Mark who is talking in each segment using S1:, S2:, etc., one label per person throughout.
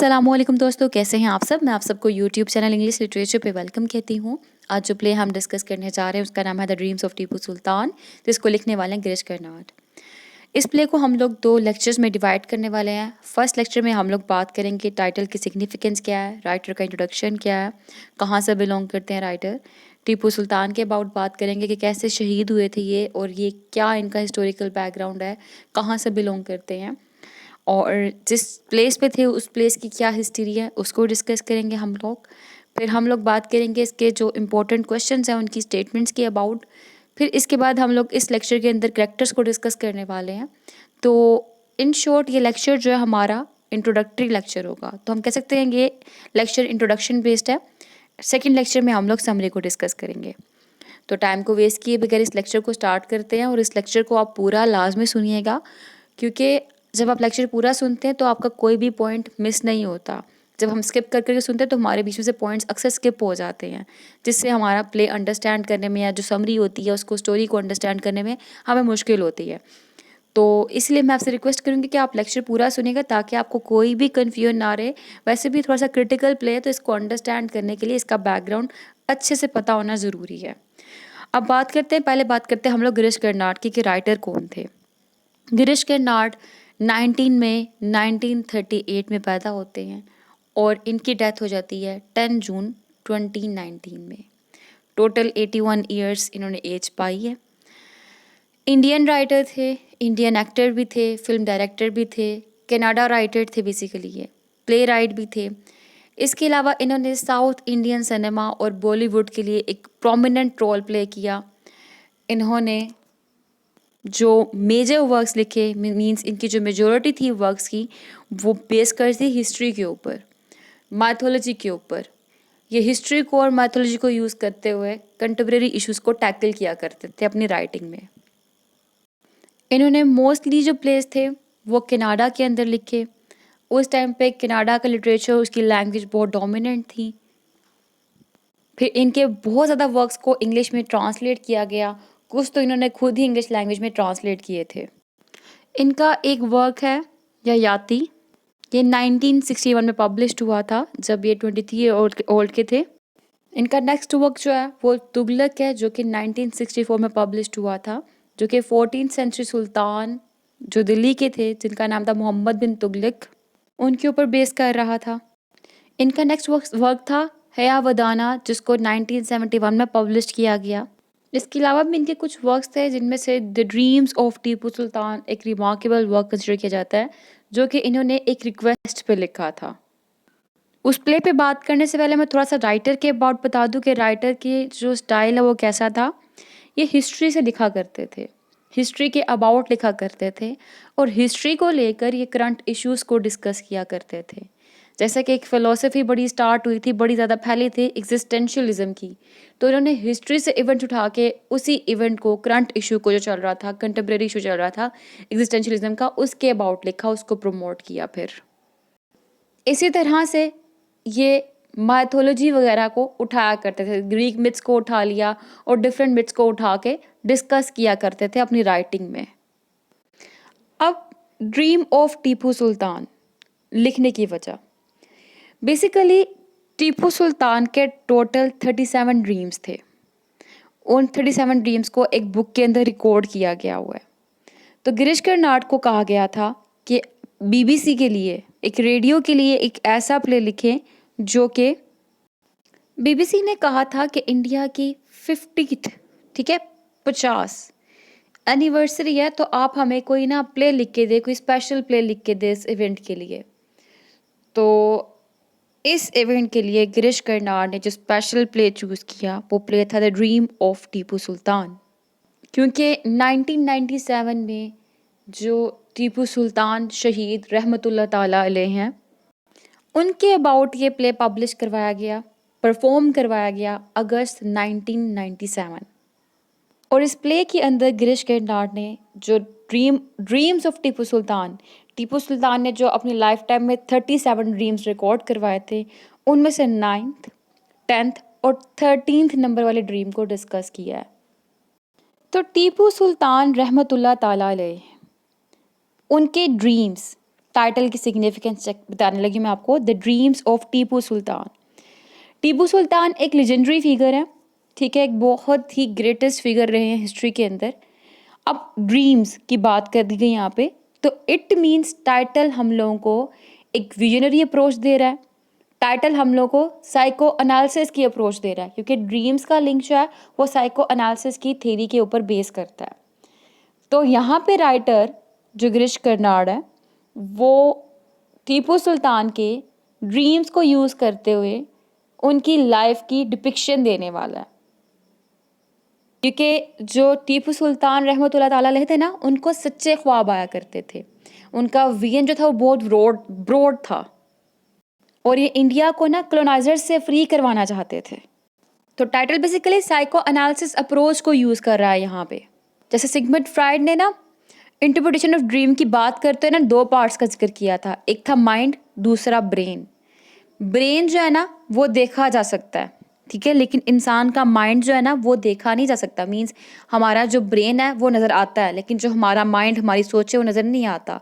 S1: अस्सलामुअलैकुम दोस्तों, कैसे हैं आप सब। मैं आप सबको यूट्यूब चैनल इंग्लिश लिटरेचर पे वेलकम कहती हूँ। आज जो प्ले हम डिस्कस करने जा रहे हैं उसका नाम है the dreams of Tipu Sultan, जिसको लिखने वाले हैं गिरीश कर्नाड। इस प्ले को हम लोग 2 लेक्चर्स में डिवाइड करने वाले हैं। फर्स्ट लेक्चर में हम लोग बात करेंगे टाइटल की सिग्निफिकेंस क्या है, राइटर का इंट्रोडक्शन क्या है, कहाँ से बिलोंग करते हैं राइटर। टीपू सुल्तान के अबाउट बात करेंगे कि कैसे शहीद हुए थे ये, और ये क्या इनका हिस्टोरिकल बैकग्राउंड है, कहाँ से बिलोंग करते हैं, और जिस प्लेस पे थे उस प्लेस की क्या हिस्ट्री है उसको डिस्कस करेंगे हम लोग। फिर हम लोग बात करेंगे इसके जो इम्पोर्टेंट क्वेश्चंस हैं उनकी स्टेटमेंट्स के अबाउट। फिर इसके बाद हम लोग इस लेक्चर के अंदर कैरेक्टर्स को डिस्कस करने वाले हैं। तो इन शॉर्ट ये लेक्चर जो है हमारा इंट्रोडक्टरी लेक्चर होगा, तो हम कह सकते हैं ये लेक्चर इंट्रोडक्शन बेस्ड है। सेकेंड लेक्चर में हम लोग समरी को डिस्कस करेंगे। तो टाइम को वेस्ट किए बगैर इस लेक्चर को स्टार्ट करते हैं, और इस लेक्चर को आप पूरा लाजमी सुनिएगा, क्योंकि जब आप लेक्चर पूरा सुनते हैं तो आपका कोई भी पॉइंट मिस नहीं होता। जब हम स्किप कर करके सुनते हैं तो हमारे बीच में से पॉइंट्स अक्सर स्किप हो जाते हैं, जिससे हमारा प्ले अंडरस्टैंड करने में या जो समरी होती है उसको स्टोरी को अंडरस्टैंड करने में हमें मुश्किल होती है। तो इसलिए मैं आपसे रिक्वेस्ट करूँगी कि आप लेक्चर पूरा सुनिएगा ताकि आपको कोई भी कन्फ्यूजन ना रहे। वैसे भी थोड़ा सा क्रिटिकल प्ले है, तो इसको अंडरस्टैंड करने के लिए इसका बैकग्राउंड अच्छे से पता होना ज़रूरी है। अब पहले बात करते हैं हम लोग गिरीश कर्नाड की कि राइटर कौन थे। गिरीश कर्नाड 19 मई 1938 में पैदा होते हैं और इनकी डेथ हो जाती है 10 जून 2019 में। टोटल 81 ईयर्स इन्होंने एज पाई है। इंडियन राइटर थे, इंडियन एक्टर भी थे, फिल्म डायरेक्टर भी थे, कनाडा राइटर थे बेसिकली, ये प्ले राइट भी थे। इसके अलावा इन्होंने साउथ इंडियन सिनेमा और बॉलीवुड के लिए एक प्रोमिनेंट रोल प्ले किया। इन्होंने जो मेजर वर्क्स लिखे, मींस इनकी जो मेजॉरिटी थी वर्क्स की, वो बेस कर थी हिस्ट्री के ऊपर, माइथोलॉजी के ऊपर। ये हिस्ट्री को और माइथोलॉजी को यूज़ करते हुए कंटेम्प्रेरी इश्यूज को टैकल किया करते थे अपनी राइटिंग में। इन्होंने मोस्टली जो प्लेस थे वो कनाडा के अंदर लिखे। उस टाइम पे कनाडा का लिटरेचर, उसकी लैंग्वेज बहुत डोमिनेंट थी। फिर इनके बहुत ज़्यादा वर्क्स को इंग्लिश में ट्रांसलेट किया गया, कुछ तो इन्होंने खुद ही इंग्लिश लैंग्वेज में ट्रांसलेट किए थे। इनका एक वर्क है ययाति, ये 1961 में पब्लिश्ड हुआ था जब ये 23 ओल्ड के थे। इनका नेक्स्ट वर्क जो है वो तुगलक है, जो कि 1964 में पब्लिश्ड हुआ था, जो कि 14th सेंचुरी सुल्तान जो दिल्ली के थे जिनका नाम था मोहम्मद बिन तुगलक, उनके ऊपर बेस कर रहा था। इनका नेक्स्ट वर्क था हयावदाना, जिसको 1971 में पब्लिश किया गया। इसके अलावा भी इनके कुछ वर्क्स थे जिनमें से the dreams of Tipu Sultan एक रिमार्केबल वर्क कंसिडर किया जाता है, जो कि इन्होंने एक रिक्वेस्ट पे लिखा था। उस प्ले पे बात करने से पहले मैं थोड़ा सा राइटर के अबाउट बता दूं कि राइटर की जो स्टाइल है वो कैसा था। ये हिस्ट्री से लिखा करते थे, हिस्ट्री के अबाउट लिखा करते थे, और हिस्ट्री को लेकर ये करंट इश्यूज़ को डिस्कस किया करते थे। जैसे कि एक फ़िलॉसफी बड़ी स्टार्ट हुई थी, बड़ी ज़्यादा फैली थी एग्जिस्टेंशियलिज्म की, तो इन्होंने हिस्ट्री से इवेंट उठा के उसी इवेंट को, करंट इशू को जो चल रहा था, कंटेम्प्रेरी इशू चल रहा था एग्जिस्टेंशियलिज्म का, उसके अबाउट लिखा, उसको प्रमोट किया। फिर इसी तरह से ये माइथोलॉजी वगैरह को उठाया करते थे, ग्रीक मिथ्स को उठा लिया और डिफरेंट मिथ्स को उठा के डिस्कस किया करते थे अपनी राइटिंग में। अब ड्रीम ऑफ टीपू सुल्तान लिखने की वजह, बेसिकली टीपू सुल्तान के टोटल 37 ड्रीम्स थे। उन 37 ड्रीम्स को एक बुक के अंदर रिकॉर्ड किया गया हुआ है। तो गिरीश कर्नाड को कहा गया था कि बीबीसी के लिए, एक रेडियो के लिए एक ऐसा प्ले लिखें जो कि, बीबीसी ने कहा था कि इंडिया की 50th, ठीक है, 50 एनिवर्सरी है, तो आप हमें कोई ना प्ले लिख के दे, कोई स्पेशल प्ले लिख के दे इस इवेंट के लिए। तो इस इवेंट के लिए गिरीश कर्नाड ने जो स्पेशल प्ले चूज़ किया वो प्ले था the dream of Tipu Sultan, क्योंकि 1997 में जो टीपू सुल्तान शहीद रहमतुल्लाह ताला अलैह हैं, उनके अबाउट ये प्ले पब्लिश करवाया गया, परफॉर्म करवाया गया अगस्त 1997। और इस प्ले के अंदर गिरीश कर्नाड ने जो ड्रीम्स ऑफ टीपू सुल्तान ने जो अपनी लाइफ टाइम में 37 ड्रीम्स रिकॉर्ड करवाए थे, उनमें से 9th, 10th और 13th नंबर वाले ड्रीम को डिस्कस किया है। तो टीपू सुल्तान रहमतुल्लाह ताला अलैह, उनके ड्रीम्स टाइटल की सिग्निफिकेंस बताने लगी मैं आपको, the dreams of Tipu Sultan. Tipu Sultan एक लेजेंडरी फिगर है, ठीक है, एक बहुत ही ग्रेटेस्ट फिगर रहे हैं हिस्ट्री के अंदर। अब ड्रीम्स की बात कर दी गई यहाँ पे, तो इट मीन्स टाइटल हम लोगों को एक विजनरी अप्रोच दे रहा है, टाइटल हम लोगों को साइको एनालिसिस की अप्रोच दे रहा है, क्योंकि ड्रीम्स का लिंक जो है वो साइको एनालिसिस की थ्योरी के ऊपर बेस करता है। तो यहाँ पे राइटर जो गिरीश कर्नाड है वो टीपू सुल्तान के ड्रीम्स को यूज़ करते हुए उनकी लाइफ की डिपिक्शन देने वाला है, क्योंकि जो टीपू सुल्तान रहमतुल्लाह ताला अलैह थे ना, उनको सच्चे ख्वाब आया करते थे, उनका विजन जो था वो बहुत ब्रॉड था, और ये इंडिया को ना कॉलोनाइजर से फ्री करवाना चाहते थे। तो title basically psycho analysis approach को यूज़ कर रहा है यहाँ पे। जैसे सिगमंड फ्राइड ने ना इंटरप्रिटेशन ऑफ ड्रीम की बात करते हुए ना 2 पार्ट्स का जिक्र किया था, एक था माइंड, दूसरा ब्रेन। ब्रेन जो है ना वो देखा जा सकता है, ठीक है, लेकिन इंसान का माइंड जो है ना वो देखा नहीं जा सकता। मीन्स हमारा जो ब्रेन है वो नज़र आता है, लेकिन जो हमारा माइंड, हमारी सोच है वो नज़र नहीं आता।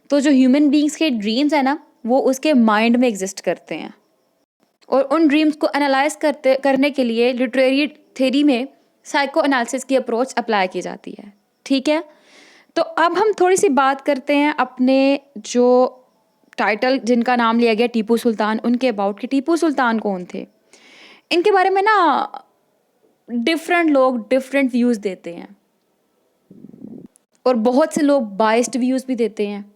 S1: तो जो ह्यूमन बींग्स के ड्रीम्स है ना वो उसके माइंड में एग्जिस्ट करते हैं, और उन ड्रीम्स को एनालाइज करने के लिए लिटरेरी थ्योरी में साइको एनालिसिस की अप्रोच अप्लाई की जाती है, ठीक है। तो अब हम थोड़ी सी बात करते हैं अपने जो टाइटल जिनका नाम लिया गया टीपू सुल्तान, उनके अबाउट कि टीपू सुल्तान कौन थे। इनके बारे में ना डिफरेंट लोग डिफरेंट व्यूज़ देते हैं, और बहुत से लोग बाइस्ड व्यूज़ भी देते हैं।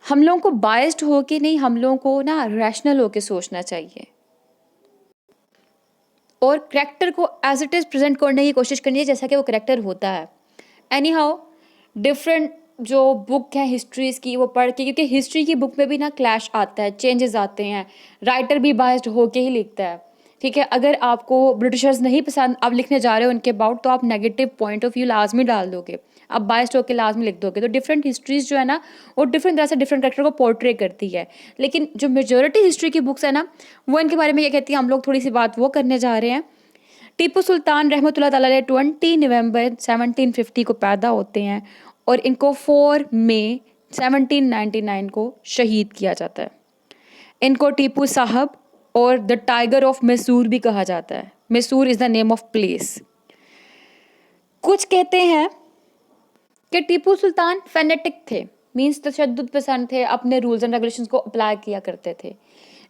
S1: हम लोगों को बाइस्ड हो के नहीं, हम लोगों को ना रैशनल हो के सोचना चाहिए, और करेक्टर को एज इट इज़ प्रेजेंट करने की कोशिश करनी है जैसा कि वो करेक्टर होता है। एनी हाउ डिफरेंट जो बुक हैं हिस्ट्रीज़ की वो पढ़ के, क्योंकि हिस्ट्री की बुक में भी ना क्लैश आता है, चेंजेस आते हैं, राइटर भी बाइस्ड होके ही लिखता है, ठीक है। अगर आपको ब्रिटिशर्स नहीं पसंद, आप लिखने जा रहे हो उनके अबाउट, तो आप नेगेटिव पॉइंट ऑफ व्यू लाजमी डाल दोगे, आप बाइस्ड होकर लाजमी लिख दोगे। तो डिफरेंट हिस्ट्रीज़ जो है ना वो डिफरेंट तरह से डिफरेंट करेक्टर को पोर्ट्रे करती है, लेकिन जो मेजोरिटी हिस्ट्री की बुक्स है ना वो इनके बारे में ये कहती है। हम लोग थोड़ी सी बात वो करने जा रहे हैं। टीपू सुल्तान रहमतुल्लाह ताला अलैह 20 नवंबर 1750 को पैदा होते हैं, और इनको 4 मई 1799 को शहीद किया जाता है। इनको टीपू साहब और द टाइगर ऑफ मैसूर भी कहा जाता है। Mysore is the name of place. कुछ कहते हैं कि टीपू सुल्तान फेनेटिक थे, मीन्स तशद्दुद पसंद थे, अपने रूल्स एंड रेगुलेशंस को अप्लाई किया करते थे,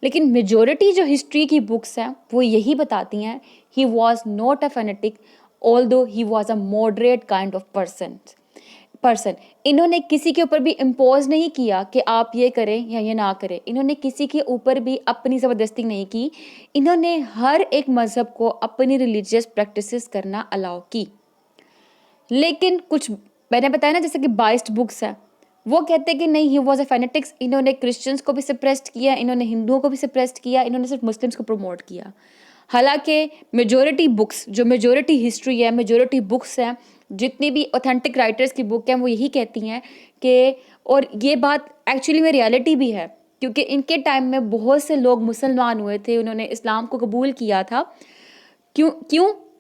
S1: लेकिन मेजोरिटी जो हिस्ट्री की बुक्स हैं वो यही बताती हैं he was not a phonetic, although he was a moderate kind of person. इन्होंने किसी के ऊपर भी इम्पोज नहीं किया कि आप ये करें या ये ना करें, इन्होंने किसी के ऊपर भी अपनी ज़बरदस्ती नहीं की, इन्होंने हर एक मज़हब को अपनी रिलीजियस प्रैक्टिसेस करना अलाउ की। लेकिन कुछ मैंने बताया ना जैसे कि बाइस्ड बुक्स है, वो कहते हैं कि नहीं ही वॉज अ फेनेटिक्स, इन्होंने क्रिश्चियंस को भी सप्रेस्ड किया, इन्होंने हिंदुओं को भी सप्रेस्ड किया, इन्होंने सिर्फ मुस्लिम्स को प्रमोट किया। हालांकि मेजोरिटी बुक्स, जो मेजोरिटी हिस्ट्री है, मेजोरिटी बुक्स हैं, जितनी भी ऑथेंटिक राइटर्स की बुक हैं वो यही कहती हैं कि, और ये बात एक्चुअली में रियलिटी भी है, क्योंकि इनके टाइम में बहुत से लोग मुसलमान हुए थे, उन्होंने इस्लाम को कबूल किया था। क्यों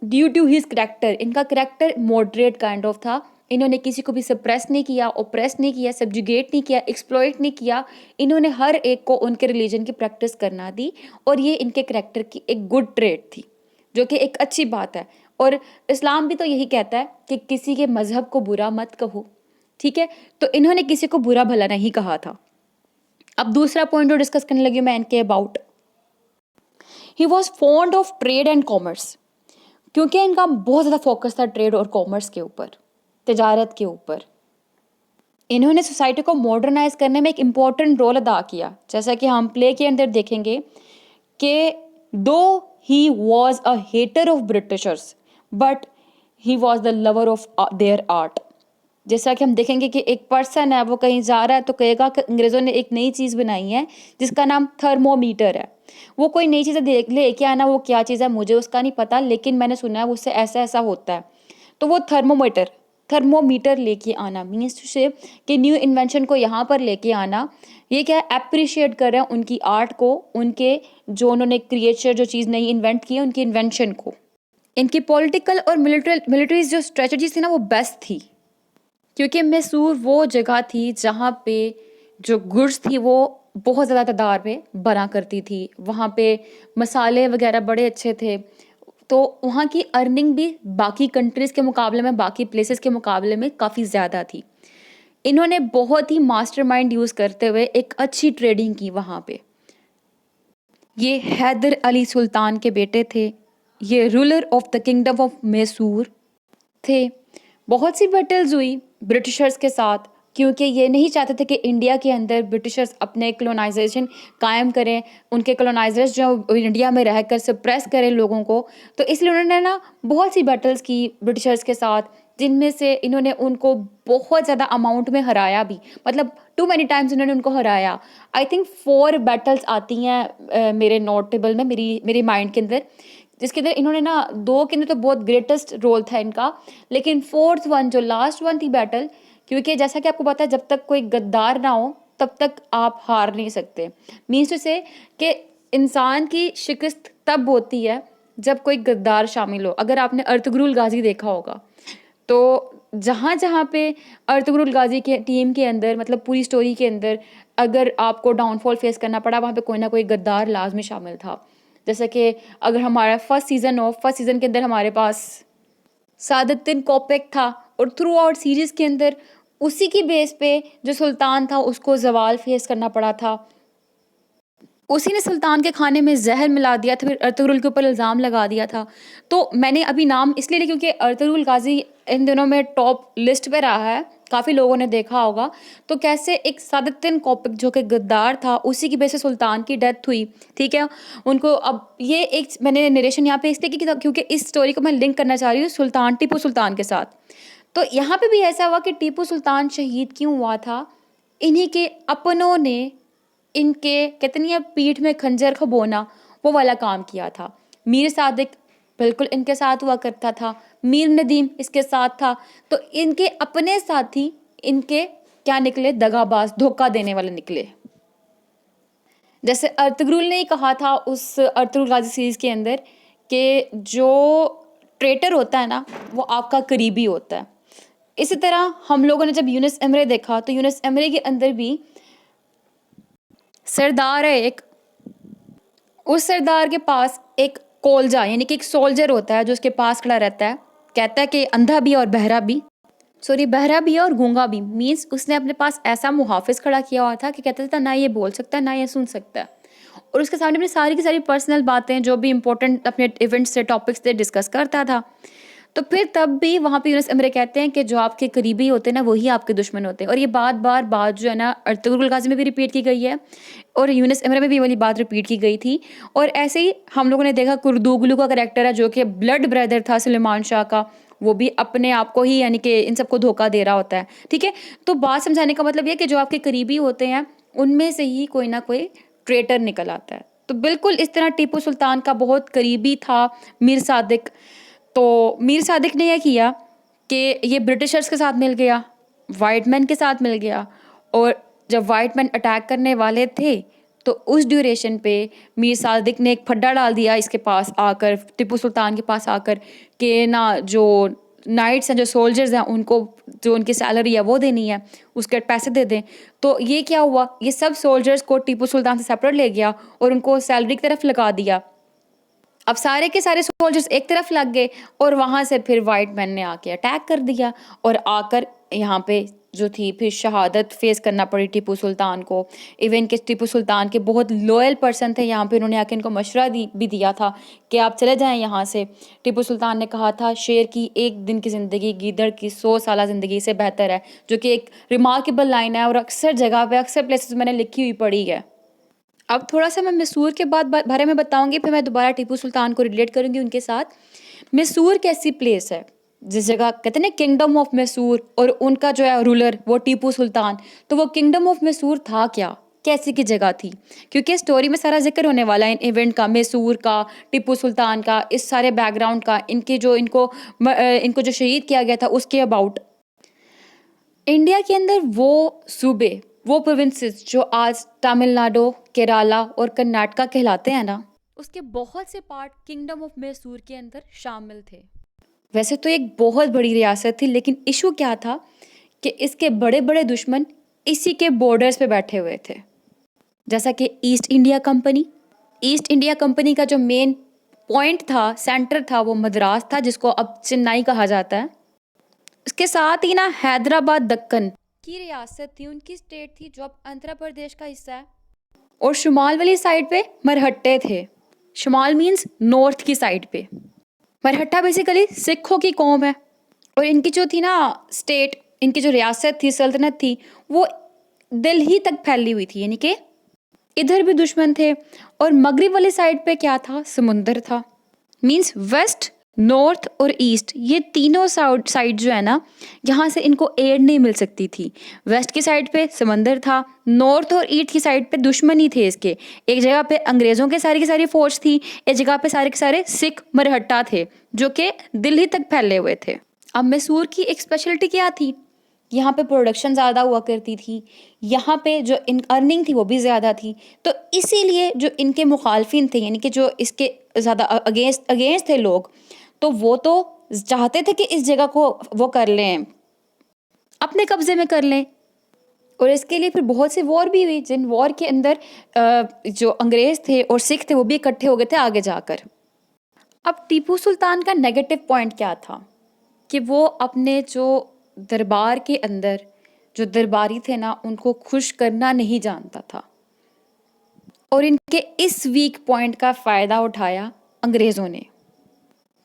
S1: ड्यू टू हिज करेक्टर, इनका करेक्टर मॉडरेट काइंड ऑफ था, इन्होंने किसी को भी सप्रेस नहीं किया, ओप्रेस नहीं किया, सब्जुगेट नहीं किया, एक्सप्लॉइट नहीं किया, इन्होंने हर एक को उनके रिलीजन की प्रैक्टिस करना दी, और ये इनके करेक्टर की एक गुड ट्रेट थी, जो कि एक अच्छी बात है। और इस्लाम भी तो यही कहता है कि किसी के मज़हब को बुरा मत कहो, ठीक है, तो इन्होंने किसी को बुरा भला नहीं कहा था। अब दूसरा पॉइंट जो डिस्कस करने लगी मैं इनके about, he was fond of trade and commerce, क्योंकि इनका बहुत ज़्यादा फोकस था ट्रेड और कॉमर्स के ऊपर, तिजारत के ऊपर। इन्होंने सोसाइटी को मॉडर्नाइज करने में एक इम्पॉर्टेंट रोल अदा किया, जैसा कि हम प्ले के अंदर देखेंगे कि though he was a hater of Britishers but he was the lover of their art. जैसा कि हम देखेंगे कि एक पर्सन है, वो कहीं जा रहा है तो कहेगा कि अंग्रेज़ों ने एक नई चीज़ बनाई है जिसका नाम थर्मोमीटर है। वो कोई नई चीज़ें देख ले क्या ना, वो क्या चीज़ है मुझे उसका नहीं पता, लेकिन मैंने सुना है उससे ऐसा ऐसा होता है। तो वो थर्मोमीटर लेके आना मीन्स टू से कि न्यू इन्वेंशन को यहाँ पर लेके आना, ये क्या है, अप्रिशिएट कर रहे हैं उनकी आर्ट को, उनके जो उन्होंने क्रिएचर जो चीज़ नई इन्वेंट की है उनकी इन्वेंशन को। इनकी पॉलिटिकल और मिलिट्री जो स्ट्रेटजीज थी ना वो बेस्ट थी, क्योंकि मैसूर वो जगह थी जहाँ पे जो गुड्स थी वो बहुत ज़्यादा तादाद में बना करती थी। वहाँ पे मसाले वगैरह बड़े अच्छे थे। तो वहाँ की अर्निंग भी बाकी कंट्रीज़ के मुकाबले में, बाकी प्लेसेस के मुकाबले में काफ़ी ज़्यादा थी। इन्होंने बहुत ही मास्टरमाइंड यूज़ करते हुए एक अच्छी ट्रेडिंग की वहाँ पे। ये हैदर अली सुल्तान के बेटे थे। ये ruler of the kingdom of Mysore थे। बहुत सी बैटल्स हुई ब्रिटिशर्स के साथ, क्योंकि ये नहीं चाहते थे कि इंडिया के अंदर ब्रिटिशर्स अपने कॉलोनाइजेशन कायम करें, उनके कॉलोनाइजर्स जो इंडिया में रहकर सप्रेस करें लोगों को। तो इसलिए उन्होंने ना बहुत सी बैटल्स की ब्रिटिशर्स के साथ, जिनमें से इन्होंने उनको बहुत ज़्यादा अमाउंट में हराया भी, मतलब टू मैनी टाइम्स इन्होंने उनको हराया। आई थिंक 4 बैटल्स आती हैं मेरे नोट टेबल में, मेरी माइंड के अंदर, जिसके अंदर इन्होंने ना 2 के अंदर तो बहुत ग्रेटेस्ट रोल था इनका, लेकिन 4th वन जो लास्ट वन थी बैटल, क्योंकि जैसा कि आपको पता है जब तक कोई गद्दार ना हो तब तक आप हार नहीं सकते। मीन्स टू से कि इंसान की शिकस्त तब होती है जब कोई गद्दार शामिल हो। अगर आपने अर्तुगरुल गाजी देखा होगा तो जहाँ पे अर्तुगरुल गाजी के टीम के अंदर, मतलब पूरी स्टोरी के अंदर, अगर आपको डाउनफॉल फेस करना पड़ा, वहाँ पे कोई ना कोई गद्दार लाजमी शामिल था। जैसे कि अगर हमारा फर्स्ट सीज़न के अंदर हमारे पास सादुद्दीन कोपेक था, और थ्रू आउट सीरीज़ के अंदर उसी की बेस पे जो सुल्तान था उसको ज़वाल फेस करना पड़ा था। उसी ने सुल्तान के खाने में ज़हर मिला दिया था, फिर अर्तुगरुल के ऊपर इल्ज़ाम लगा दिया था। तो मैंने अभी नाम इसलिए लिया क्योंकि अर्तुगरुल गाज़ी इन दिनों में टॉप लिस्ट पे रहा है, काफ़ी लोगों ने देखा होगा। तो कैसे एक सादुद्दीन कोपेक जो कि गद्दार था, उसी की वजह से सुल्तान की डेथ हुई, ठीक है? उनको अब ये एक मैंने नरेशन यहाँ पे इसलिए की क्योंकि इस स्टोरी को मैं लिंक करना चाह रही हूँ टीपू सुल्तान के साथ। तो यहाँ पे भी ऐसा हुआ कि टीपू सुल्तान शहीद क्यों हुआ था? इन्हीं के अपनों ने इनके कहते नहीं है पीठ में खंजर खबोना, वो वाला काम किया था। मीर सादिक बिल्कुल इनके साथ हुआ करता था, मीर नदीम इसके साथ था। तो इनके अपने साथी इनके क्या निकले? दगाबाज, धोखा देने वाले निकले। जैसे अर्तुगरुल ने ही कहा था उस अर्तुगरुल गाजी सीरीज़ के अंदर कि जो ट्रेटर होता है ना वो आपका करीबी होता है। इसी तरह हम लोगों ने जब यूनुस एमरे देखा तो यूनुस एमरे के अंदर भी सरदार है एक, उस सरदार के पास एक कोलजा यानी कि एक सोल्जर होता है जो उसके पास खड़ा रहता है, कहता है कि अंधा भी और बहरा भी, बहरा भी है और गूंगा भी। मीन्स उसने अपने पास ऐसा मुहाफिज खड़ा किया हुआ था कि कहता था ना ये बोल सकता है ना ये सुन सकता है, और उसके सामने अपनी सारी की सारी पर्सनल बातें जो भी इंपॉर्टेंट अपने इवेंट्स से टॉपिक्स से डिस्कस करता था। तो फिर तब भी वहाँ पे यूनुस एमरे कहते हैं कि जो आपके करीबी होते हैं ना वही आपके दुश्मन होते हैं, और ये बात जो है ना अर्तुगरुल गाजी में भी रिपीट की गई है और यूनुस एमरे में भी वाली बात रिपीट की गई थी। और ऐसे ही हम लोगों ने देखा कुर्दुगलू का कैरेक्टर है जो कि ब्लड ब्रदर था सुलेमान शाह का, वो भी अपने आप को ही यानी कि इन सबको धोखा दे रहा होता है, ठीक है? तो बात समझाने का मतलब ये कि जो आपके करीबी होते हैं उनमें से ही कोई ना कोई ट्रेटर निकल आता है। तो बिल्कुल इस तरह टीपू सुल्तान का बहुत करीबी था मीर सादिक। तो मीर सादिक ने यह किया कि ये ब्रिटिशर्स के साथ मिल गया, वाइट मैन के साथ मिल गया, और जब वाइट मैन अटैक करने वाले थे तो उस ड्यूरेशन पे मीर सादिक ने एक फड्डा डाल दिया इसके पास आकर, टीपू सुल्तान के पास आकर, कि ना जो नाइट्स हैं, जो सोल्जर्स हैं, उनको जो उनकी सैलरी है वो देनी है, उसके पैसे दे दें। तो ये क्या हुआ, ये सब सोल्जर्स को टीपू सुल्तान से सेपरेट ले गया और उनको सैलरी की तरफ लगा दिया। अब सारे के सारे सोल्जर्स एक तरफ लग गए और वहाँ से फिर वाइट मैन ने आके अटैक कर दिया, और आकर यहाँ पे जो थी फिर शहादत फेस करना पड़ी टीपू सुल्तान को। इवन के टीपू सुल्तान के बहुत लॉयल पर्सन थे यहाँ पे, उन्होंने आके इनको मशवरा भी दिया था कि आप चले जाएं यहाँ से। टीपू सुल्तान ने कहा था शेर की एक दिन की ज़िंदगी गीदड़ की 100 साल ज़िंदगी से बेहतर है, जो कि एक रिमार्केबल लाइन है और अक्सर जगह पे अक्सर प्लेसेस मैंने लिखी हुई पढ़ी है। अब थोड़ा सा मैं मैसूर के बारे में बताऊंगी, फिर मैं दोबारा टीपू सुल्तान को रिलेट करूंगी उनके साथ। मैसूर कैसी प्लेस है जिस जगह कहते हैं ना किंगडम ऑफ मैसूर, और उनका जो है रूलर वो टीपू सुल्तान। तो वो किंगडम ऑफ मैसूर था क्या, कैसी की जगह थी? क्योंकि स्टोरी में सारा जिक्र होने वाला है इन इवेंट का, मैसूर का, टीपू सुल्तान का, इस सारे बैकग्राउंड का, इनको जो शहीद किया गया था उसके अबाउट। इंडिया के अंदर वो सूबे, वो प्रोविंसेस जो आज तमिलनाडु, केरला और कर्नाटका कहलाते हैं ना, उसके बहुत से पार्ट किंगडम ऑफ मैसूर के अंदर शामिल थे। वैसे तो एक बहुत बड़ी रियासत थी, लेकिन इशू क्या था कि इसके बड़े बड़े दुश्मन इसी के बॉर्डर्स पे बैठे हुए थे। जैसा कि ईस्ट इंडिया कंपनी का जो मेन पॉइंट था, सेंटर था, वो मद्रास था, जिसको अब चेन्नई कहा जाता है। उसके साथ ही ना हैदराबाद दक्कन की रियासत थी, उनकी स्टेट थी, जो अब आंध्र प्रदेश का हिस्सा है। और शुमाल वाली साइड पे मरहट्टे थे। शुमाल मीन्स नॉर्थ की साइड पे। मरहट्टा बेसिकली सिखों की कौम है। और इनकी जो थी ना स्टेट, इनकी जो रियासत थी, सल्तनत थी, वो दिल्ली तक फैली हुई थी, यानी कि इधर भी दुश्मन थे। और मगरिब वाली साइड पे क्या था? समुंदर था। मीन्स वेस्ट, नॉर्थ और ईस्ट, ये तीनों साइड जो है ना, यहाँ से इनको एड नहीं मिल सकती थी। वेस्ट की साइड पे समंदर था, नॉर्थ और ईस्ट की साइड पे दुश्मनी थे इसके। एक जगह पे अंग्रेज़ों के सारी की सारी फौज थी, एक जगह पे सारे के सारे सिख मरहट्टा थे, जो कि दिल्ली तक फैले हुए थे। अब मैसूर की एक स्पेशलिटी क्या थी? यहाँ पे प्रोडक्शन ज़्यादा हुआ करती थी, यहाँ पे जो इन अर्निंग थी वो भी ज़्यादा थी। तो इसीलिए जो इनके मुखालफिन थे, यानी कि जो इसके ज़्यादा अगेंस्ट थे लोग, तो वो तो चाहते थे कि इस जगह को वो कर लें, अपने कब्जे में कर लें। और इसके लिए फिर बहुत सी वॉर भी हुई, जिन वॉर के अंदर जो अंग्रेज़ थे और सिख थे वो भी इकट्ठे हो गए थे आगे जाकर। अब टीपू सुल्तान का नेगेटिव पॉइंट क्या था? कि वो अपने जो दरबार के अंदर जो दरबारी थे ना, उनको खुश करना नहीं जानता था। और इनके इस वीक पॉइंट का फ़ायदा उठाया अंग्रेज़ों ने,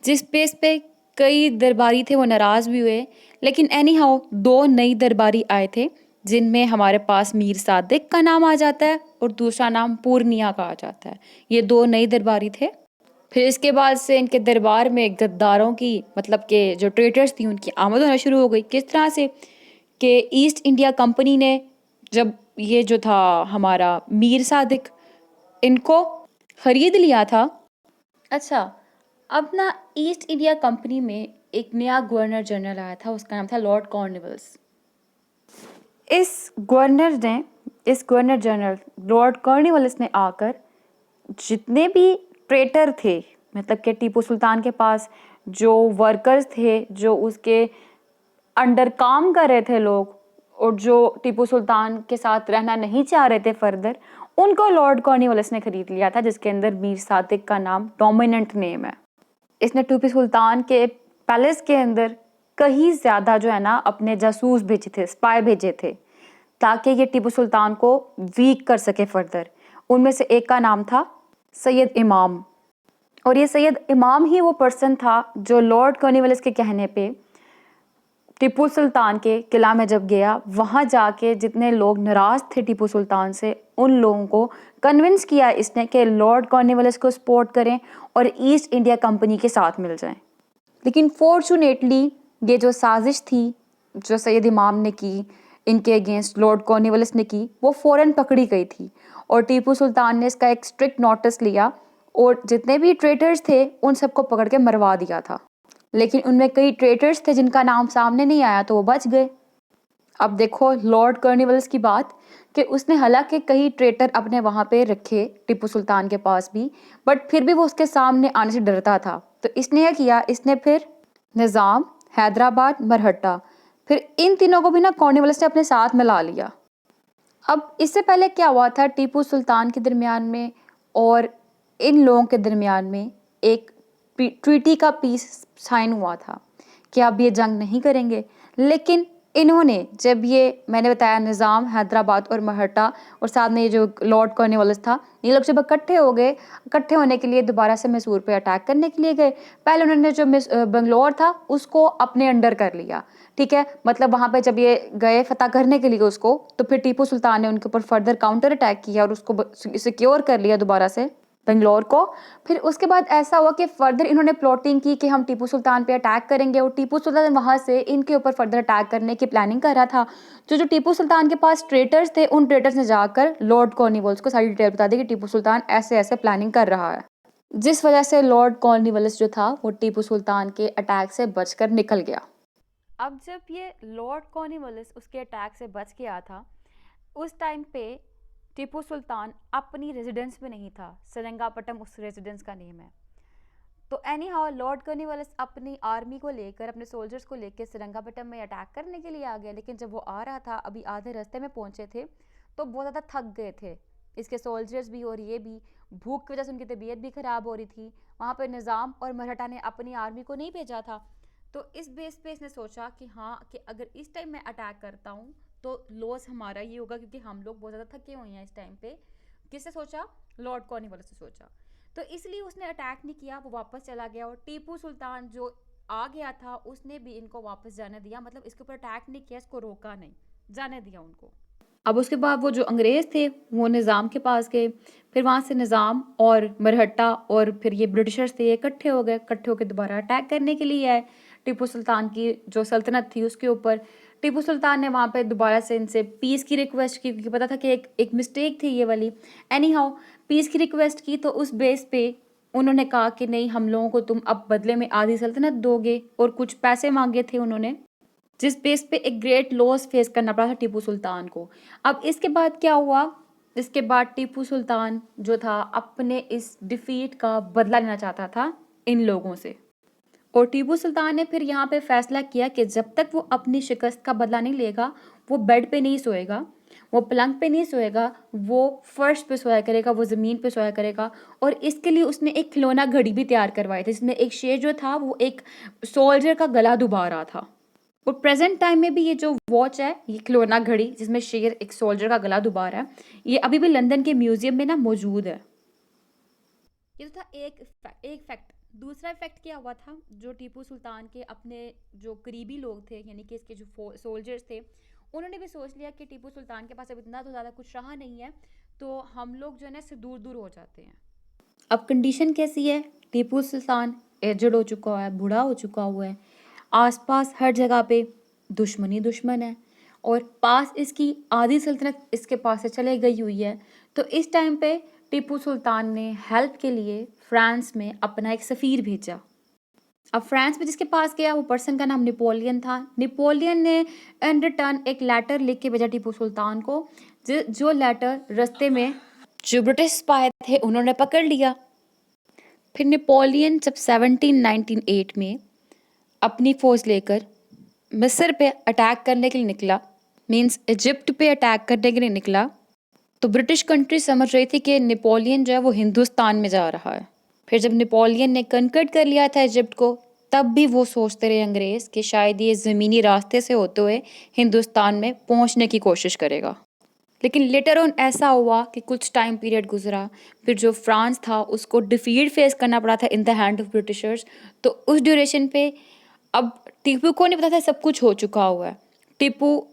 S1: जिस बेस पे कई दरबारी थे वो नाराज़ भी हुए। लेकिन एनी हाउ 2 नई दरबारी आए थे, जिनमें हमारे पास मीर सादिक का नाम आ जाता है और दूसरा नाम पूर्णिया का आ जाता है। ये 2 नई दरबारी थे। फिर इसके बाद से इनके दरबार में गद्दारों की, मतलब के जो ट्रेडर्स थी, उनकी आमद होना शुरू हो गई। किस तरह से? कि ईस्ट इंडिया कंपनी ने जब ये जो था हमारा मीर सादिक, इनको खरीद लिया था। अच्छा, अब ना ईस्ट इंडिया कंपनी में एक नया गवर्नर जनरल आया था, उसका नाम था लॉर्ड कॉर्नवालिस। इस गवर्नर जनरल लॉर्ड कॉर्नवालिस ने आकर जितने भी ट्रेटर थे, मतलब कि टीपू सुल्तान के पास जो वर्कर्स थे, जो उसके अंडर काम कर रहे थे लोग, और जो टीपू सुल्तान के साथ रहना नहीं चाह रहे थे फर्दर, उनको लॉर्ड कॉर्नवालिस ने खरीद लिया था, जिसके अंदर मीर सादिक का नाम डोमिनेंट नेम है। इसने टीपू सुल्तान के पैलेस के अंदर कहीं ज़्यादा जो है ना अपने जासूस भेजे थे, स्पाई भेजे थे, ताकि ये टीपू सुल्तान को वीक कर सके फर्दर। उनमें से एक का नाम था सैयद इमाम। और ये सैयद इमाम ही वो पर्सन था जो लॉर्ड कॉर्नवालिस के कहने पे टीपू सुल्तान के किला में जब गया, वहाँ जाके जितने लोग नाराज़ थे टीपू सुल्तान से, उन लोगों को कन्विंस किया इसने कि लॉर्ड कॉर्नवालिस को सपोर्ट करें और ईस्ट इंडिया कंपनी के साथ मिल जाएं। लेकिन फॉर्चुनेटली ये जो साजिश थी जो सैयद इमाम ने की इनके अगेंस्ट लॉर्ड कॉर्नवालिस ने की, वो फ़ौरन पकड़ी गई थी। और टीपू सुल्तान ने इसका एक स्ट्रिक्ट नोटिस लिया और जितने भी ट्रेटर्स थे उन सबको पकड़ के मरवा दिया था। लेकिन उनमें कई ट्रेटर्स थे जिनका नाम सामने नहीं आया, तो वो बच गए। अब देखो लॉर्ड कॉर्नवालिस की बात, कि उसने हालांकि कई ट्रेटर अपने वहाँ पे रखे टीपू सुल्तान के पास भी, बट फिर भी वो उसके सामने आने से डरता था। तो इसने क्या किया, इसने फिर निज़ाम, हैदराबाद, मरहट्टा, फिर इन तीनों को भी ना कॉर्नवालिस ने अपने साथ मिला लिया। अब इससे पहले क्या हुआ था, टीपू सुल्तान के दरमियान में और इन लोगों के दरमियान में एक ट्रीटी का पीस साइन हुआ था कि अब ये जंग नहीं करेंगे। लेकिन इन्होंने जब ये मैंने बताया निज़ाम, हैदराबाद और मरहट्टा और साथ में ये जो लॉर्ड कॉर्नवालिस था, ये लोग जब इकट्ठे हो गए, इकट्ठे होने के लिए दोबारा से मैसूर पे अटैक करने के लिए गए। पहले उन्होंने जो बंगलौर था उसको अपने अंडर कर लिया, ठीक है। मतलब वहाँ पे जब ये गए फतह करने के लिए उसको, तो फिर टीपू सुल्तान ने उनके ऊपर फर्दर काउंटर अटैक किया और उसको सिक्योर कर लिया दोबारा से बेंगलोर को। फिर उसके बाद ऐसा हुआ कि फर्दर इन्होंने प्लॉटिंग की कि हम टीपू सुल्तान पे अटैक करेंगे, और टीपू सुल्तान वहाँ से इनके ऊपर फर्दर अटैक करने की प्लानिंग कर रहा था। जो टीपू सुल्तान के पास ट्रेटर्स थे, उन ट्रेटर्स ने जाकर लॉर्ड कॉर्नवालिस को सारी डिटेल बता दी कि टीपू सुल्तान ऐसे ऐसे प्लानिंग कर रहा है, जिस वजह से लॉर्ड कॉर्नवालिस जो था वो टीपू सुल्तान के अटैक से बचकर निकल गया। अब जब ये लॉर्ड कॉर्नवालिस उसके अटैक से बच गया था, उस टाइम पे टीपू सुल्तान अपनी रेजिडेंस में नहीं था। सेरिंगापटम उस रेजिडेंस का नेम है। तो एनी हाउ लॉर्ड कॉर्नवालिस अपनी आर्मी को लेकर, अपने सोल्जर्स को लेकर सेरिंगापटम में अटैक करने के लिए आ गया। लेकिन जब वो आ रहा था, अभी आधे रास्ते में पहुंचे थे, तो बहुत ज़्यादा थक गए थे इसके सोल्जर्स भी और ये भी। भूख की वजह से उनकी तबीयत भी ख़राब हो रही थी। वहाँ पर निज़ाम और मराठा ने अपनी आर्मी को नहीं भेजा था। तो इस बेस पे इसने सोचा कि हाँ, कि अगर इस टाइम मैं अटैक करता हूँ तो लॉस हमारा ये होगा, क्योंकि हम लोग बहुत ज़्यादा थके हुए हैं इस टाइम पे। किससे सोचा? लॉर्ड कॉर्नवालिस से सोचा। तो इसलिए उसने अटैक नहीं किया, वो वापस चला गया। और टीपू सुल्तान जो आ गया था, उसने भी इनको वापस जाने दिया, मतलब इसके ऊपर अटैक नहीं किया, इसको रोका नहीं, जाने दिया उनको। अब उसके बाद वो जो अंग्रेज़ थे वो निज़ाम के पास गए। फिर वहाँ से निज़ाम और मरहट्टा और फिर ये ब्रिटिशर्स थे, ये इकट्ठे हो गए। इकट्ठे होकर दोबारा अटैक करने के लिए आए टीपू सुल्तान की जो सल्तनत थी उसके ऊपर। टीपू सुल्तान ने वहाँ पे दोबारा से इनसे पीस की रिक्वेस्ट की, क्योंकि पता था कि एक मिस्टेक थी ये वाली। एनी हाउ पीस की रिक्वेस्ट की, तो उस बेस पे उन्होंने कहा कि नहीं, हम लोगों को तुम अब बदले में आधी सल्तनत दोगे, और कुछ पैसे मांगे थे उन्होंने, जिस बेस पे एक ग्रेट लॉस फेस करना पड़ा था टीपू सुल्तान को। अब इसके बाद क्या हुआ? इसके बाद टीपू सुल्तान जो था अपने इस डिफीट का बदला लेना चाहता था इन लोगों से। और टीपू सुल्तान ने फिर यहाँ पे फैसला किया कि जब तक वो अपनी शिकस्त का बदला नहीं लेगा, वो बेड पे नहीं सोएगा, वो पलंग पे नहीं सोएगा, वो फर्श पे सोया करेगा, वो ज़मीन पे सोया करेगा। और इसके लिए उसने एक खिलौना घड़ी भी तैयार करवाई थी, जिसमें एक शेर जो था वो एक सोल्जर का गला दुबा रहा था। और प्रेजेंट टाइम में भी ये जो वॉच है, ये खिलौना घड़ी जिसमें शेर एक सोल्जर का गला दुबा रहा है, ये अभी भी लंदन के म्यूजियम में ना मौजूद है। ये तो था एक फैक्ट। दूसरा इफेक्ट क्या हुआ था? जो टीपू सुल्तान के अपने जो करीबी लोग थे, यानी कि इसके जो सोल्जर्स थे, उन्होंने भी सोच लिया कि टीपू सुल्तान के पास अब इतना तो ज़्यादा कुछ रहा नहीं है, तो हम लोग जो है ना इससे दूर दूर हो जाते हैं। अब कंडीशन कैसी है? टीपू सुल्तान एजड हो चुका है, बूढ़ा हो चुका हुआ है, आसपास हर जगह पे दुश्मन ही दुश्मन है, और पास इसकी आधी सल्तनत इसके पास से चले गई हुई है। तो इस टाइम पे टीपू सुल्तान ने हेल्प के लिए फ्रांस में अपना एक सफ़ीर भेजा। अब फ्रांस में जिसके पास गया, वो पर्सन का नाम नेपोलियन था। नेपोलियन ने इन रिटर्न एक लेटर लिख के भेजा टीपू सुल्तान को, जो लेटर रास्ते में जो ब्रिटिश स्पाई थे उन्होंने पकड़ लिया। फिर नेपोलियन जब 1798 में अपनी फ़ौज लेकर मिस्र पे अटैक करने के लिए निकला, मींस इजिप्ट पे अटैक करने के लिए निकला, तो ब्रिटिश कंट्री समझ रही थी कि नेपोलियन जो है वो हिंदुस्तान में जा रहा है। फिर जब नेपोलियन ने कनकर्ड कर लिया था इजिप्ट को, तब भी वो सोचते रहे अंग्रेज़ कि शायद ये ज़मीनी रास्ते से होते हुए हिंदुस्तान में पहुंचने की कोशिश करेगा। लेकिन लेटर ऑन ऐसा हुआ कि कुछ टाइम पीरियड गुजरा, फिर जो फ्रांस था उसको डिफीट फेस करना पड़ा था in the hand of Britishers. तो उस ड्यूरेशन पे अब टीपू को नहीं पता था सब कुछ हो चुका हुआ है। टीपू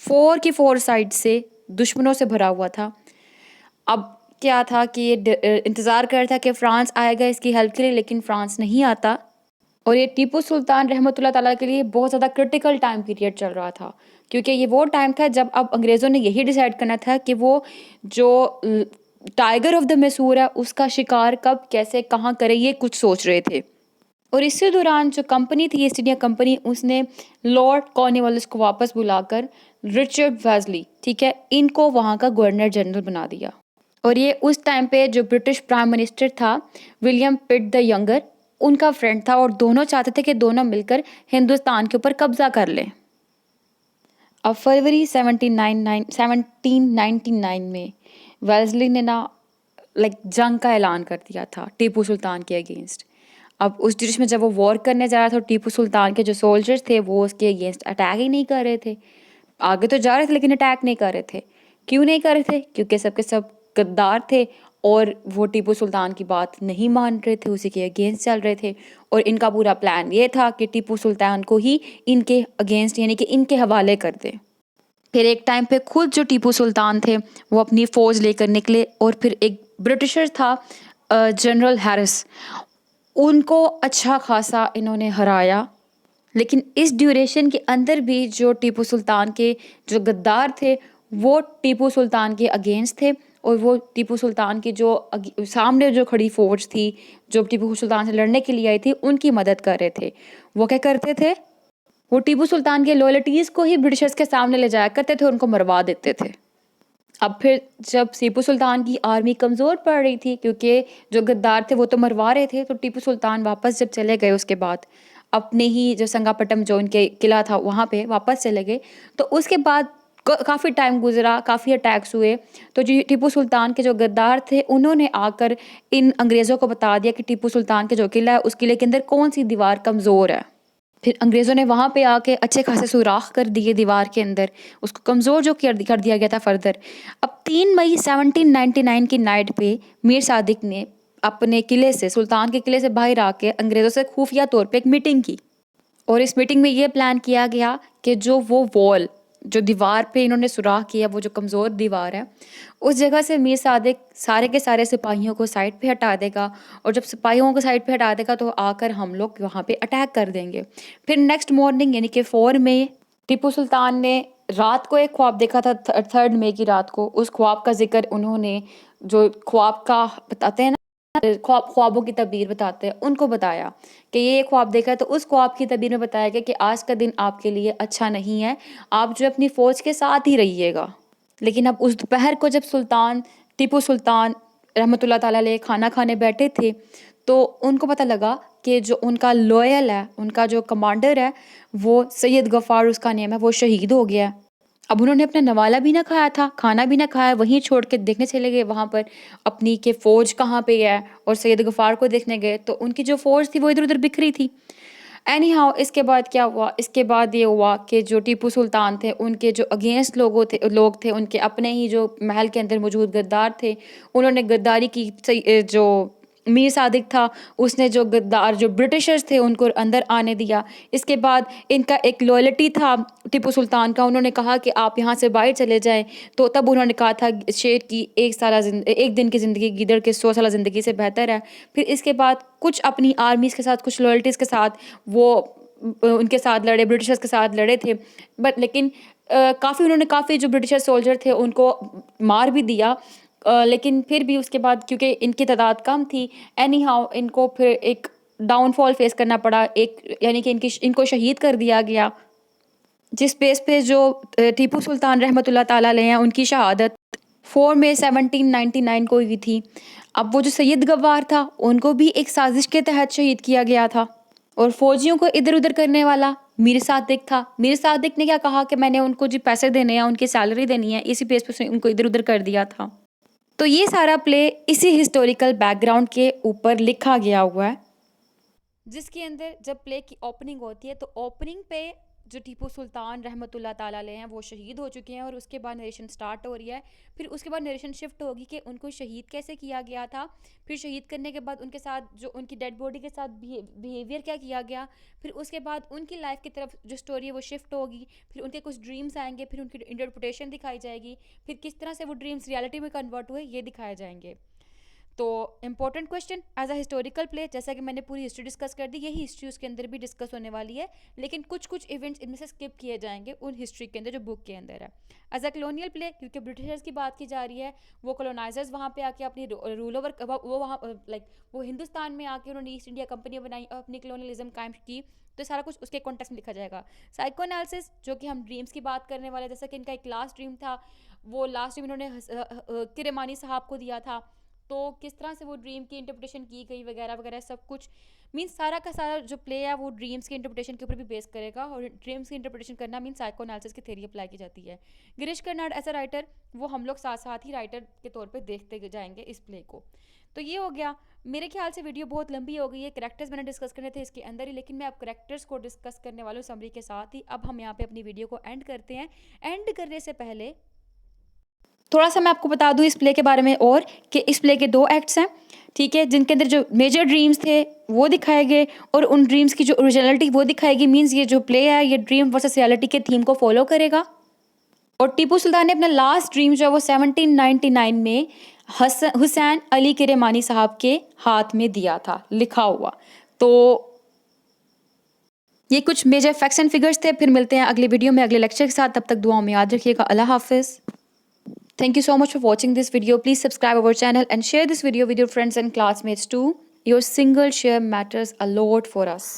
S1: फोर साइड से दुश्मनों से भरा हुआ था। अब क्या था कि ये इंतज़ार कर रहा था कि फ्रांस आएगा इसकी हेल्प के लिए, लेकिन फ्रांस नहीं आता। और ये टीपू सुल्तान रहमतुल्लाह ताला के लिए बहुत ज़्यादा क्रिटिकल टाइम पीरियड चल रहा था, क्योंकि ये वो टाइम था जब अब अंग्रेज़ों ने यही डिसाइड करना था कि वो जो टाइगर ऑफ द मैसूर है उसका शिकार कब, कैसे, कहाँ करें, ये कुछ सोच रहे थे। और इसी दौरान जो कंपनी थी ईस्ट इंडिया कंपनी, उसने लॉर्ड कॉर्नवालिस को वापस बुलाकर रिचर्ड वेल्लेस्ली, ठीक है, इनको वहाँ का गवर्नर जनरल बना दिया। और ये उस टाइम पे जो ब्रिटिश प्राइम मिनिस्टर था विलियम पिट द यंगर, उनका फ्रेंड था, और दोनों चाहते थे कि दोनों मिलकर हिंदुस्तान के ऊपर कब्जा कर लें। अब फरवरी 1799 में वेल्लेस्ली ने ना जंग का ऐलान कर दिया था टीपू सुल्तान के अगेंस्ट। अब उस डिश में जब वो वॉर करने जा रहा था, टीपू सुल्तान के जो सोल्जर्स थे वो उसके अगेंस्ट अटैक ही नहीं कर रहे थे। आगे तो जा रहे थे लेकिन अटैक नहीं कर रहे थे। क्यों नहीं कर रहे थे? क्योंकि सबके सब गद्दार थे और वो टीपू सुल्तान की बात नहीं मान रहे थे, उसी के अगेंस्ट चल रहे थे। और इनका पूरा प्लान ये था कि टीपू सुल्तान को ही इनके अगेंस्ट, यानी कि इनके हवाले कर दे। फिर एक टाइम पे खुद जो टीपू सुल्तान थे वो अपनी फ़ौज लेकर निकले, और फिर एक ब्रिटिशर था जनरल हैरिस, उनको अच्छा खासा इन्होंने हराया। लेकिन इस ड्यूरेशन के अंदर भी जो टीपू सुल्तान के जो गद्दार थे वो टीपू सुल्तान के अगेंस्ट थे, और वो टीपू सुल्तान की जो सामने जो खड़ी फौज थी जो टीपू सुल्तान से लड़ने के लिए आई थी, उनकी मदद कर रहे थे। वो क्या करते थे? वो टीपू सुल्तान के लॉयल्टीज़ को ही ब्रिटिशर्स के सामने ले जाया करते थे, उनको मरवा देते थे। अब फिर जब टीपू सुल्तान की आर्मी कमज़ोर पड़ रही थी, क्योंकि जो गद्दार थे वो तो मरवा रहे थे, तो टीपू सुल्तान वापस जब चले गए उसके बाद अपने ही जो संगापट्टम जो उनके किला था वहाँ पे वापस चले गए। तो उसके बाद काफ़ी टाइम गुजरा, काफ़ी अटैक्स हुए। तो जो टीपू सुल्तान के जो गद्दार थे उन्होंने आकर इन अंग्रेज़ों को बता दिया कि टीपू सुल्तान के जो किला है उस किले के अंदर कौन सी दीवार कमज़ोर है। फिर अंग्रेज़ों ने वहाँ पे आके अच्छे खासे सुराख कर दिए दीवार के अंदर, उसको कमज़ोर जो कर दिया गया था फर्दर। अब 3 मई 1799 की नाइट पे मीर सादिक ने अपने किले से, सुल्तान के किले से बाहर आके अंग्रेज़ों से खुफिया तौर पे एक मीटिंग की। और इस मीटिंग में ये प्लान किया गया कि जो वो वॉल, जो दीवार पे इन्होंने सुराख किया, वो जो कमज़ोर दीवार है, उस जगह से मीर सादिक सारे के सारे सिपाहियों को साइड पे हटा देगा। और जब सिपाहियों को साइड पे हटा देगा तो आकर हम लोग वहाँ पे अटैक कर देंगे। फिर नेक्स्ट मॉर्निंग यानी कि 4 मई टीपू सुल्तान ने रात को एक ख्वाब देखा था, 3 मई की रात को। उस ख्वाब का जिक्र उन्होंने, जो ख्वाब का बताते हैं ना, ख्वाबों की तबीर बताते हैं, उनको बताया कि ये ख्वाब देखा है। तो उस ख्वाब की तबीर में बताया गया कि आज का दिन आपके लिए अच्छा नहीं है, आप जो अपनी फ़ौज के साथ ही रहिएगा। लेकिन अब उस दोपहर को जब टीपू सुल्तान रहमतुल्लाह ताला अलैह खाना खाने बैठे थे, तो उनको पता लगा कि जो उनका लॉयल है, उनका जो कमांडर है, वो सैयद गफ़ार उसका नेम है, वो शहीद हो गया है। अब उन्होंने अपना नवाला भी ना खाया था, खाना भी ना खाया, वहीं छोड़ के देखने चले गए वहाँ पर अपनी कि फ़ौज कहाँ पे है, और सैयद गफ़ार को देखने गए तो उनकी जो फ़ौज थी वो इधर-उधर बिखरी थी। एनी हाउ इसके बाद क्या हुआ, इसके बाद ये हुआ कि जो टीपू सुल्तान थे उनके जो अगेंस्ट लोग थे, उनके अपने ही जो महल के अंदर मौजूद गद्दार थे, उन्होंने गद्दारी की। जो मीर सादिक था उसने जो गद्दार जो ब्रिटिशर्स थे उनको अंदर आने दिया। इसके बाद इनका एक लॉयल्टी था टीपू सुल्तान का, उन्होंने कहा कि आप यहाँ से बाहर चले जाएँ। तो तब उन्होंने कहा था शेर की एक दिन की ज़िंदगी गीदड़ के 100 साल ज़िंदगी से बेहतर है। फिर इसके बाद कुछ अपनी आर्मीज़ के साथ, कुछ लॉयल्टीज़ के साथ वो उनके साथ लड़े, ब्रिटिशर्स के साथ लड़े थे। लेकिन काफ़ी जो ब्रिटिशर सोल्जर थे उनको मार भी दिया। लेकिन फिर भी उसके बाद क्योंकि इनकी तादाद कम थी, एनी हाउ इनको फिर एक डाउनफॉल फेस करना पड़ा, एक यानी कि इनको शहीद कर दिया गया। जिस बेस पे जो टीपू सुल्तान रहमतुल्लाह ताला अलैह हैं उनकी शहादत 4 मई 1799 को हुई थी। अब वो जो सैयद गवार था उनको भी एक साजिश के तहत शहीद किया गया था। और फौजियों को इधर-उधर करने वाला मीर सादिक था। मीर सादिक ने क्या कहा कि मैंने उनको जी पैसे देने हैं, उनकी सैलरी देनी है, इसी बेस पे उसने उनको इधर-उधर कर दिया था। तो ये सारा प्ले इसी हिस्टोरिकल बैकग्राउंड के ऊपर लिखा गया हुआ है, जिसके अंदर जब प्ले की ओपनिंग होती है तो ओपनिंग पे जो टीपू सुल्तान रहमतुल्लाह ताला अलैह हैं वो शहीद हो चुके हैं, और उसके बाद नरेशन स्टार्ट हो रही है। फिर उसके बाद नरेशन शिफ्ट होगी कि उनको शहीद कैसे किया गया था, फिर शहीद करने के बाद उनके साथ जो उनकी डेड बॉडी के साथ बिहेवियर क्या किया गया, फिर उसके बाद उनकी लाइफ की तरफ जो स्टोरी है वो शिफ्ट होगी। फिर उनके कुछ ड्रीम्स आएंगे, फिर उनकी इंटरप्रिटेशन दिखाई जाएगी, फिर किस तरह से वो ड्रीम्स रियलिटी में कन्वर्ट हुए ये दिखाए जाएंगे। तो important question as a historical play, जैसा कि मैंने पूरी हिस्ट्री डिस्कस कर दी, यही हिस्ट्री उसके अंदर भी डिस्कस होने वाली है, लेकिन कुछ इवेंट्स इनमें से स्किप किए जाएंगे उन हिस्ट्री के अंदर जो बुक के अंदर है। एज अ कलोनियल प्ले, क्योंकि ब्रिटिशर्स की बात की जा रही है, वो कलोनाइजर्स वहाँ पे आके अपनी रूल ओवर वो वहाँ वो हिंदुस्तान में आके उन्होंने ईस्ट इंडिया कंपनी बनाई और अपनी कलोनियलिज्म कायम की। तो सारा कुछ उसके कॉन्टेक्स्ट में लिखा जाएगा। साइकोएनालिसिस, जो कि हम ड्रीम्स की बात करने वाले, जैसा कि इनका एक लास्ट ड्रीम था, वो लास्ट ड्रीम इन्होंने किरमानी साहब को दिया था, तो किस तरह से वो ड्रीम की इंटरप्रिटेशन की गई वगैरह वगैरह सब कुछ मीन्स सारा का सारा जो प्ले है वो ड्रीम्स की इंटरप्रिटेशन के ऊपर भी बेस करेगा। और ड्रीम्स की इंटरप्रिटेशन करना मीन्स साइकोएनालिसिस की थ्योरी अप्लाई की जाती है। Girish Karnad as a writer, वो हम लोग साथ साथ ही राइटर के तौर पे देखते जाएंगे इस प्ले को। तो ये हो गया। मेरे ख्याल से वीडियो बहुत लंबी हो गई है, करैक्टर्स मैंने डिस्कस करने थे इसके अंदर ही, लेकिन मैं अब करैक्टर्स को डिस्कस करने वालों समरी के साथ ही अब हम यहाँ पे अपनी वीडियो को एंड करते हैं। एंड करने से पहले थोड़ा सा मैं आपको बता दूं इस प्ले के बारे में और कि इस प्ले के 2 एक्ट्स हैं, ठीक है, जिनके अंदर जो मेजर ड्रीम्स थे वो दिखाए गए और उन ड्रीम्स की जो ओरिजिनलिटी वो दिखाएगी। मीन्स ये जो प्ले है ये ड्रीम वर्सेस रियलिटी के थीम को फॉलो करेगा। और टीपू सुल्तान ने अपना लास्ट ड्रीम जो है वो 1799 में हुसैन अली किरमानी साहब के हाथ में दिया था, लिखा हुआ। तो ये कुछ मेजर फैक्ट्स एंड फिगर्स थे। फिर मिलते हैं अगले वीडियो में अगले लेक्चर के साथ, तब तक दुआओं में याद रखिएगा। अल्लाह हाफिज़। Thank you so much for watching this video. Please subscribe our channel and share this video with your friends and classmates too. Your single share matters a lot for us.